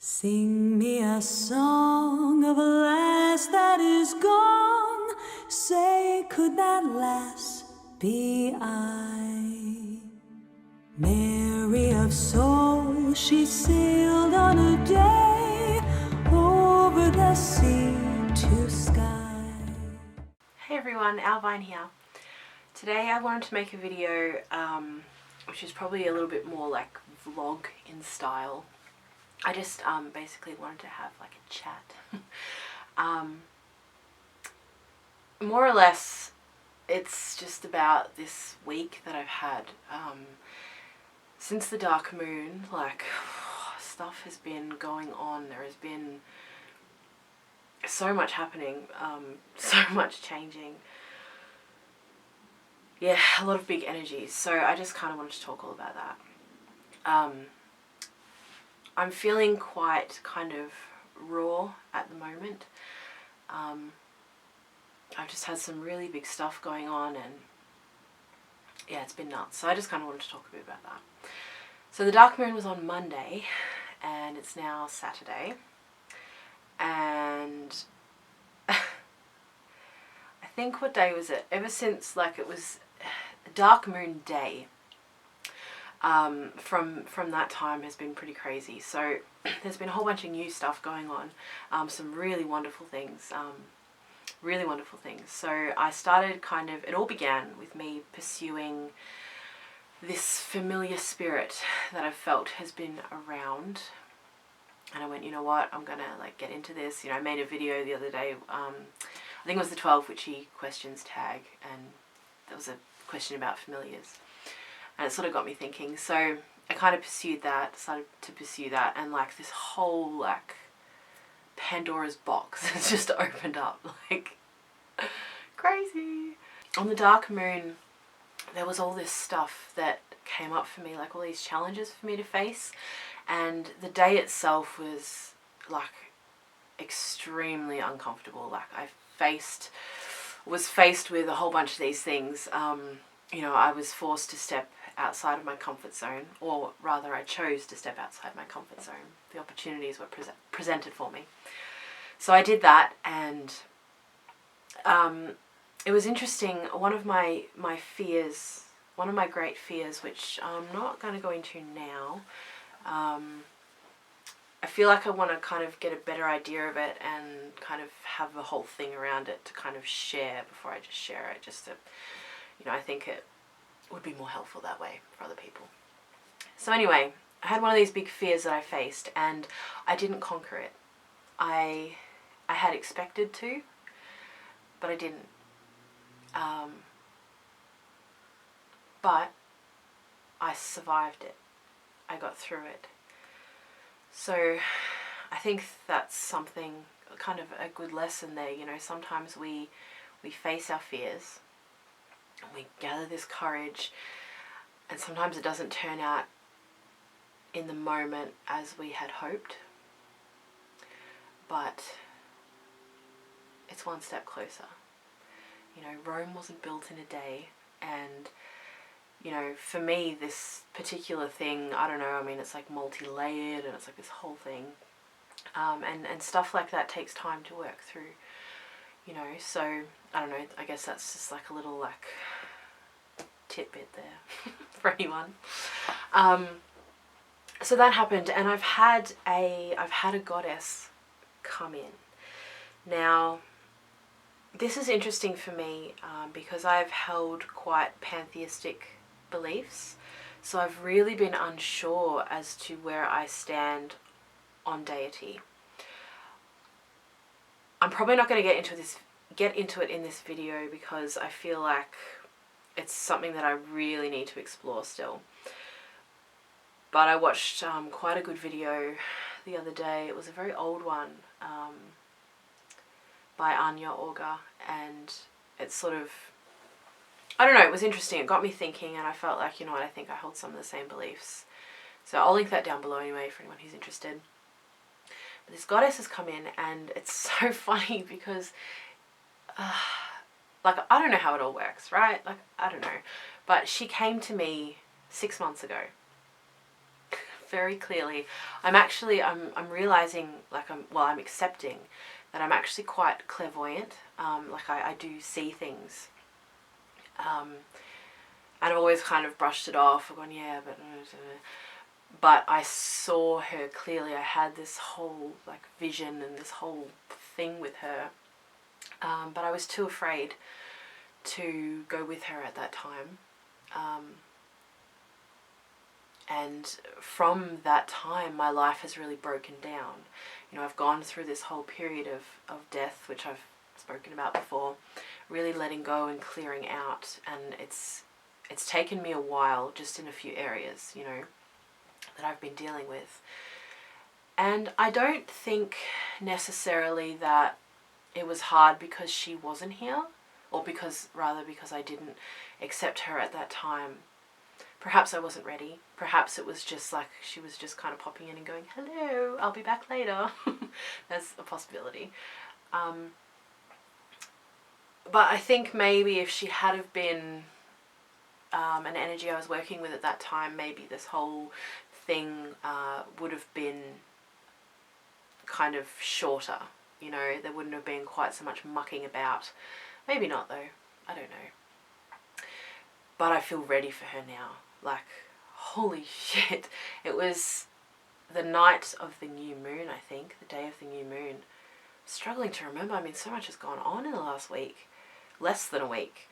Sing me a song of a lass that is gone. Say, could that lass be I? Mary of soul, she sailed on a day over the sea to sky. Hey everyone, Owlvine here. Today I wanted to make a video which is probably a little bit more like vlog in style. I just basically wanted to have like a chat. More or less it's just about this week that I've had. Since the dark moon, like stuff has been going on. There has been so much happening, so much changing. Yeah, a lot of big energies. So I just kind of wanted to talk all about that. I'm feeling quite kind of raw at the moment. I've just had some really big stuff going on and yeah, it's been nuts. So I just kind of wanted to talk a bit about that. So the dark moon was on Monday and it's now Saturday. And I think, what day was it? Ever since like it was dark moon day, from that time has been pretty crazy. So there's been a whole bunch of new stuff going on, some really wonderful things, So I started kind of, it all began with me pursuing this familiar spirit that I've felt has been around. And I went, you know what, I'm gonna like get into this. You know, I made a video the other day, I think it was the 12 Witchy questions tag, and there was a question about familiars. And it sort of got me thinking. So I kind of started to pursue that, and like this whole like Pandora's box has just opened up, like crazy. On the dark moon, there was all this stuff that came up for me, like all these challenges for me to face. And the day itself was like extremely uncomfortable. Like I was faced with a whole bunch of these things. You know, I was forced to step outside of my comfort zone, or rather I chose to step outside my comfort zone. The opportunities were presented for me. So I did that, and it was interesting. One of my fears, one of my great fears, which I'm not going to go into now, I feel like I want to kind of get a better idea of it and kind of have the whole thing around it to kind of share before I just share it, just to, you know, I think it would be more helpful that way for other people. So anyway, I had one of these big fears that I faced, and I didn't conquer it. I had expected to, but I didn't. But I survived it. I got through it. So I think that's something, kind of a good lesson there. You know, sometimes we face our fears and we gather this courage, and sometimes it doesn't turn out in the moment as we had hoped, but it's one step closer. You know, Rome wasn't built in a day, and you know, for me, this particular thing, I don't know, I mean, it's like multi-layered, and it's like this whole thing. And stuff like that takes time to work through, you know, so, I don't know, I guess that's just like a little, like, tidbit there for anyone. So that happened, and I've had a goddess come in. Now, this is interesting for me, because I've held quite pantheistic beliefs, so I've really been unsure as to where I stand on deity. I'm probably not going to get into it in this video, because I feel like it's something that I really need to explore still. But I watched quite a good video the other day. It was a very old one, by Aine Orga, and it's sort of, I don't know, it was interesting. It got me thinking, and I felt like, you know what, I think I hold some of the same beliefs. So I'll link that down below anyway for anyone who's interested. But this goddess has come in, and it's so funny because, like, I don't know how it all works, right? Like, I don't know. But she came to me 6 months ago. very clearly. I'm realizing, like, I'm accepting that I'm actually quite clairvoyant. Like I do see things. And I've always kind of brushed it off. I've gone, yeah, but I saw her clearly. I had this whole like vision and this whole thing with her. But I was too afraid to go with her at that time. And from that time, my life has really broken down. You know, I've gone through this whole period of death, which I've spoken about before, really letting go and clearing out. And it's taken me a while, just in a few areas, you know, that I've been dealing with. And I don't think necessarily that it was hard because she wasn't here, or because I didn't accept her at that time. Perhaps I wasn't ready. Perhaps it was just like she was just kind of popping in and going, hello, I'll be back later. That's a possibility. But I think maybe if she had have been an energy I was working with at that time, maybe this whole thing would have been kind of shorter. You know, there wouldn't have been quite so much mucking about. Maybe not though. I don't know. But I feel ready for her now. Like, holy shit. It was the night of the new moon, I think. The day of the new moon. Struggling to remember. I mean, so much has gone on in the last week. Less than a week.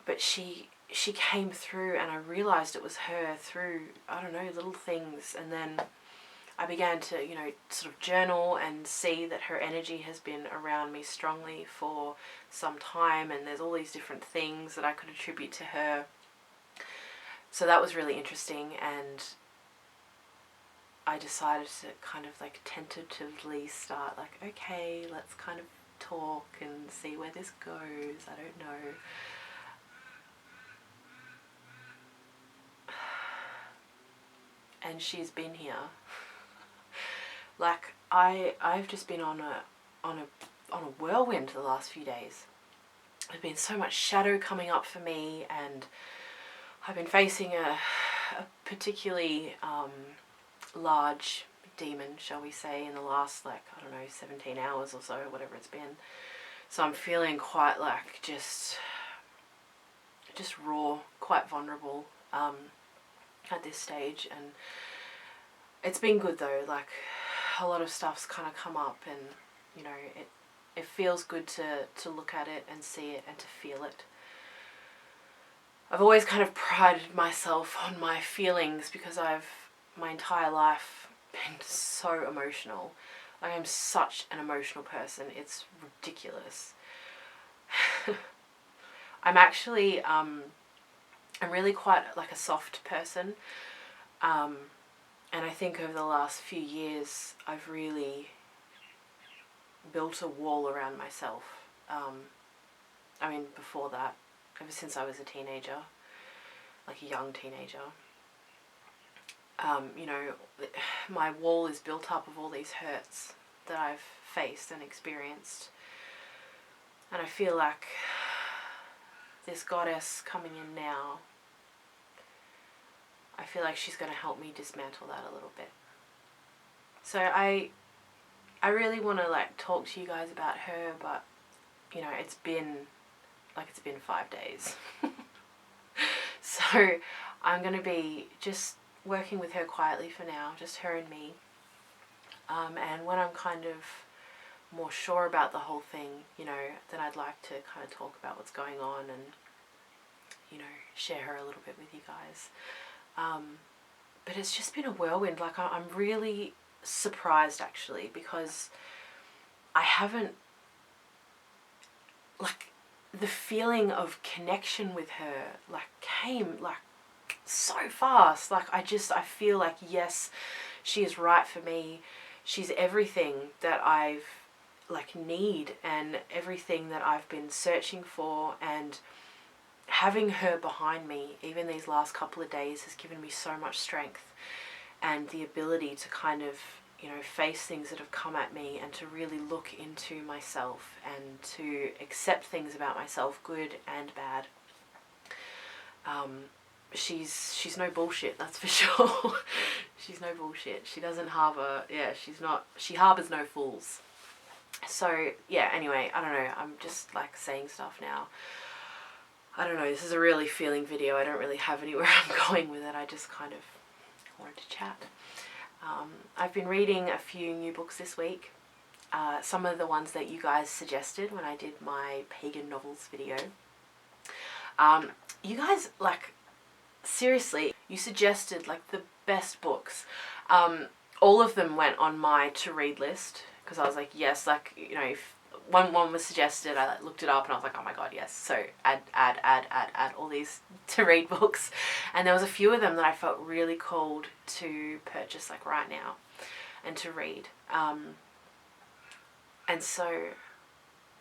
But she came through, and I realised it was her through, I don't know, little things. And then I began to, you know, sort of journal and see that her energy has been around me strongly for some time, and there's all these different things that I could attribute to her. So that was really interesting, and I decided to kind of like tentatively start like, okay, let's kind of talk and see where this goes. I don't know. And she's been here. Like I've just been on a whirlwind the last few days. There's been so much shadow coming up for me, and I've been facing a particularly large demon, shall we say, in the last, like, I don't know, 17 hours or so, whatever it's been. So I'm feeling quite like just raw, quite vulnerable at this stage. And it's been good though. Like, a lot of stuff's kind of come up, and you know, it feels good to look at it and see it and to feel it. I've always kind of prided myself on my feelings because I've my entire life been so emotional. Like, I'm such an emotional person. It's ridiculous. I'm actually I'm really quite like a soft person. And I think over the last few years I've really built a wall around myself. I mean, before that, ever since I was a teenager, like a young teenager, you know, my wall is built up of all these hurts that I've faced and experienced. And I feel like this goddess coming in now, I feel like she's going to help me dismantle that a little bit. So I really want to like talk to you guys about her, but you know, it's been 5 days. So I'm going to be just working with her quietly for now, just her and me. And when I'm kind of more sure about the whole thing, you know, then I'd like to kind of talk about what's going on and, you know, share her a little bit with you guys. But it's just been a whirlwind. Like, I'm really surprised actually, because I haven't, like, the feeling of connection with her like came like so fast. Like, I feel like, yes, she is right for me. She's everything that I've like need, and everything that I've been searching for. And having her behind me even these last couple of days has given me so much strength and the ability to kind of, you know, face things that have come at me, and to really look into myself and to accept things about myself, good and bad. she's no bullshit, that's for sure. She's no bullshit. She doesn't harbour, she harbours no fools. So, yeah, anyway, I don't know, I'm just, like, saying stuff now. I don't know, this is a really feeling video. I don't really have anywhere I'm going with it. I just kind of wanted to chat. I've been reading a few new books this week. Some of the ones that you guys suggested when I did my pagan novels video. You guys, like, seriously, you suggested, like, the best books. All of them went on my to-read list, because I was like, yes, like, you know, if one was suggested, I like, looked it up and I was like, oh my god, yes. So add all these to-read books. And there was a few of them that I felt really called to purchase, like, right now and to read. And so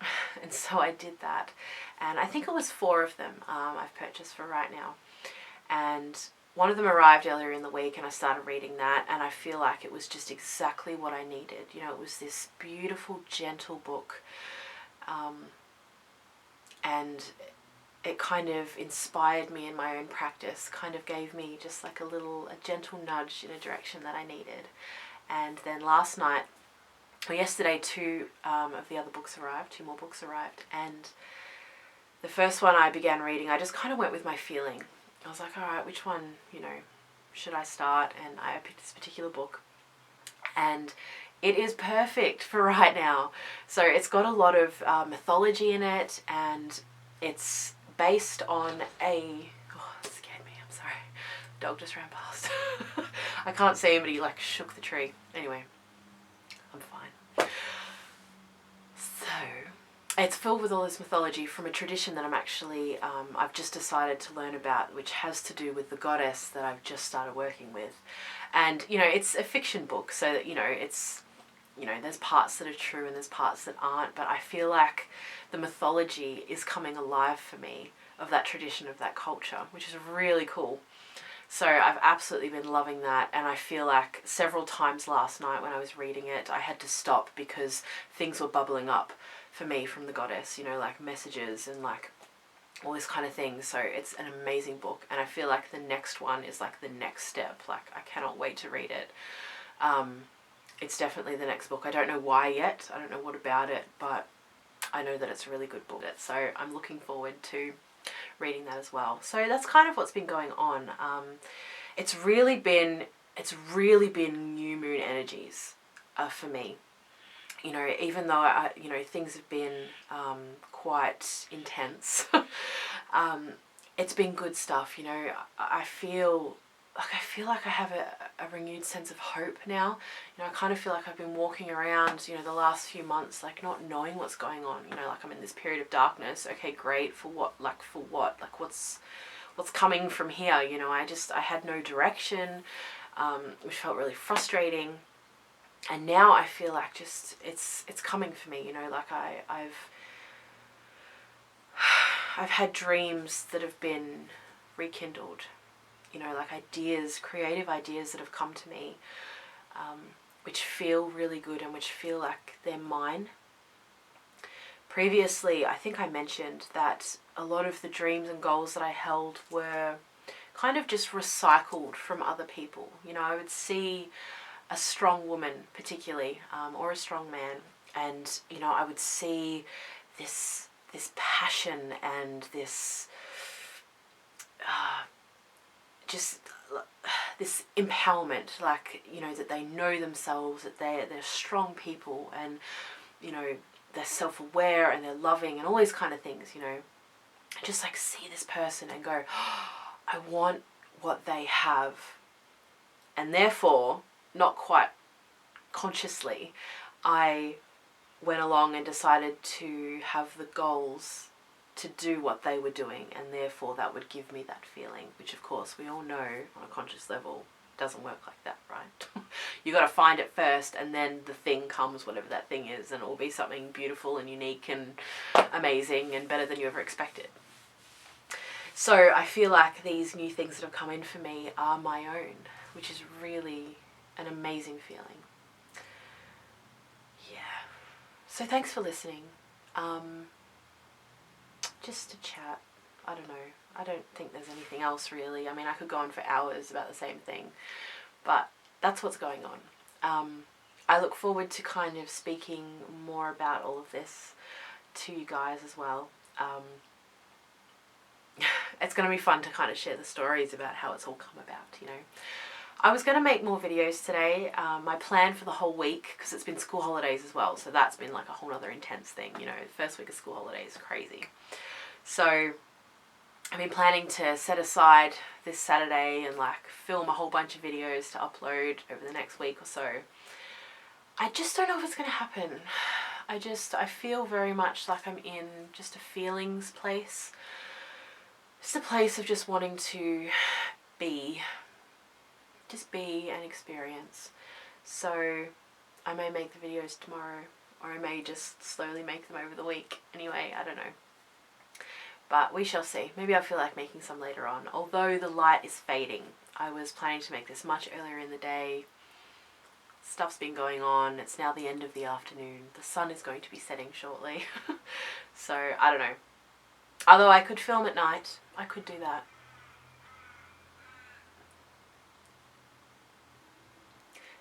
I did that. And I think it was 4 of them I've purchased for right now. And one of them arrived earlier in the week and I started reading that, and I feel like it was just exactly what I needed. You know, it was this beautiful, gentle book. And it kind of inspired me in my own practice, kind of gave me just like a gentle nudge in a direction that I needed. And then yesterday, 2 of the other books arrived, 2 more books arrived. And the first one I began reading, I just kind of went with my feeling. I was like, all right, which one, you know, should I start? And I picked this particular book. And it is perfect for right now. So it's got a lot of mythology in it, and it's based on it scared me, I'm sorry. Dog just ran past. I can't see him, but he like shook the tree. Anyway, I'm fine. So it's filled with all this mythology from a tradition that I've just decided to learn about, which has to do with the goddess that I've just started working with. And, you know, it's a fiction book, so that, you know, it's, you know, there's parts that are true and there's parts that aren't, but I feel like the mythology is coming alive for me of that tradition, of that culture, which is really cool. So I've absolutely been loving that, and I feel like several times last night when I was reading it, I had to stop because things were bubbling up for me from the goddess, you know, like messages and like all this kind of thing. So it's an amazing book, and I feel like the next one is like the next step. Like, I cannot wait to read it. It's definitely the next book. I don't know why yet. I don't know what about it, but I know that it's a really good book. So I'm looking forward to reading that as well. So that's kind of what's been going on. It's really been new moon energies for me. You know, even though things have been quite intense, it's been good stuff. You know, I feel like I have a renewed sense of hope now. You know, I kind of feel like I've been walking around, you know, the last few months, like not knowing what's going on. You know, like I'm in this period of darkness. Okay, great. For what? Like what's coming from here? You know, I had no direction, which felt really frustrating. And now I feel like just it's coming for me. You know, like I've had dreams that have been rekindled. You know, like creative ideas that have come to me, which feel really good and which feel like they're mine. Previously, I think I mentioned that a lot of the dreams and goals that I held were kind of just recycled from other people. You know, I would see a strong woman particularly, or a strong man, and, you know, I would see this passion and this just this empowerment, like, you know, that they know themselves, that they're strong people, and, you know, they're self-aware and they're loving and all these kind of things. You know, just like see this person and go, oh, I want what they have. And therefore, not quite consciously, I went along and decided to have the goals to do what they were doing, and therefore that would give me that feeling, which of course we all know on a conscious level doesn't work like that, right? You got to find it first, and then the thing comes, whatever that thing is, and it will be something beautiful and unique and amazing and better than you ever expected. So I feel like these new things that have come in for me are my own, which is really an amazing feeling. Yeah. So thanks for listening. Just to chat. I don't know. I don't think there's anything else really. I mean, I could go on for hours about the same thing, but that's what's going on. I look forward to kind of speaking more about all of this to you guys as well. It's going to be fun to kind of share the stories about how it's all come about, you know. I was going to make more videos today. My plan for the whole week, because it's been school holidays as well, so that's been like a whole other intense thing, you know. The first week of school holidays is crazy. So I've been planning to set aside this Saturday and like film a whole bunch of videos to upload over the next week or so. I just don't know if it's going to happen. I feel very much like I'm in just a feelings place. Just a place of just wanting to be. Just be and experience. So I may make the videos tomorrow, or I may just slowly make them over the week. Anyway, I don't know. But we shall see. Maybe I'll feel like making some later on. Although the light is fading. I was planning to make this much earlier in the day. Stuff's been going on. It's now the end of the afternoon. The sun is going to be setting shortly. So, I don't know. Although I could film at night. I could do that.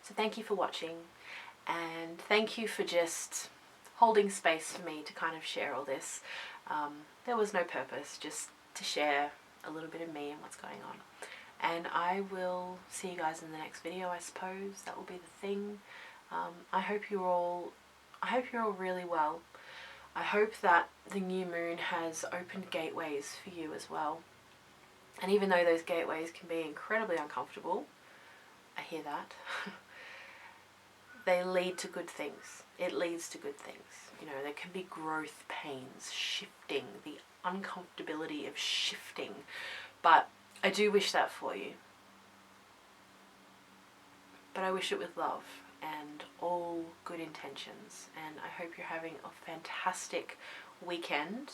So thank you for watching. And thank you for just holding space for me to kind of share all this. There was no purpose, just to share a little bit of me and what's going on. And I will see you guys in the next video, I suppose. That will be the thing. I hope you're all really well. I hope that the new moon has opened gateways for you as well. And even though those gateways can be incredibly uncomfortable, I hear that, they lead to good things. It leads to good things. You know, there can be growth pains, shifting, the uncomfortability of shifting. But I do wish that for you. But I wish it with love and all good intentions. And I hope you're having a fantastic weekend,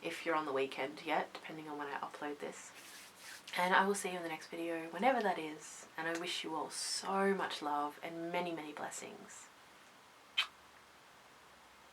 if you're on the weekend yet, depending on when I upload this. And I will see you in the next video, whenever that is. And I wish you all so much love and many, many blessings.